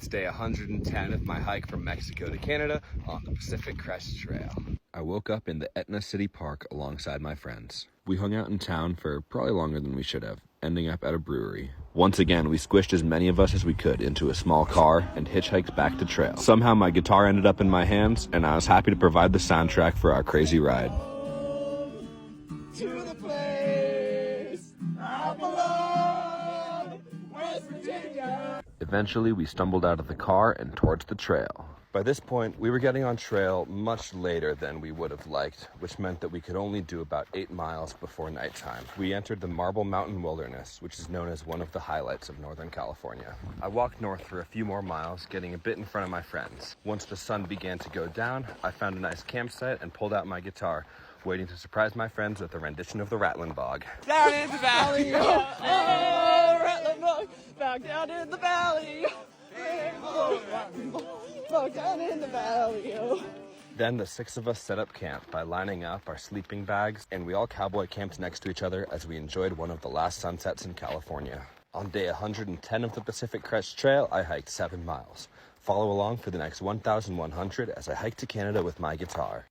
It's day 110 of my hike from Mexico to Canada on the Pacific Crest Trail. I woke up in the Etna City Park alongside my friends. We hung out in town for probably longer than we should have, ending up at a brewery. Once again, we squished as many of us as we could into a small car and hitchhiked back to trail. Somehow my guitar ended up in my hands, and I was happy to provide the soundtrack for our crazy ride. To the place I belong, West Virginia. Eventually, we stumbled out of the car and towards the trail. By this point, we were getting on trail much later than we would have liked, which meant that we could only do about 8 miles before nighttime. We entered the Marble Mountain Wilderness, which is known as one of the highlights of Northern California. I walked north for a few more miles, getting a bit in front of my friends. Once the sun began to go down, I found a nice campsite and pulled out my guitar, waiting to surprise my friends with a rendition of the Rattling Bog. Down in the valley, oh, Rattling Bog, back down in the valley, back down in the valley, oh. Then the 6 of us set up camp by lining up our sleeping bags, and we all cowboy camped next to each other as we enjoyed one of the last sunsets in California. On day 110 of the Pacific Crest Trail, I hiked 7 miles. Follow along for the next 1,100 as I hike to Canada with my guitar.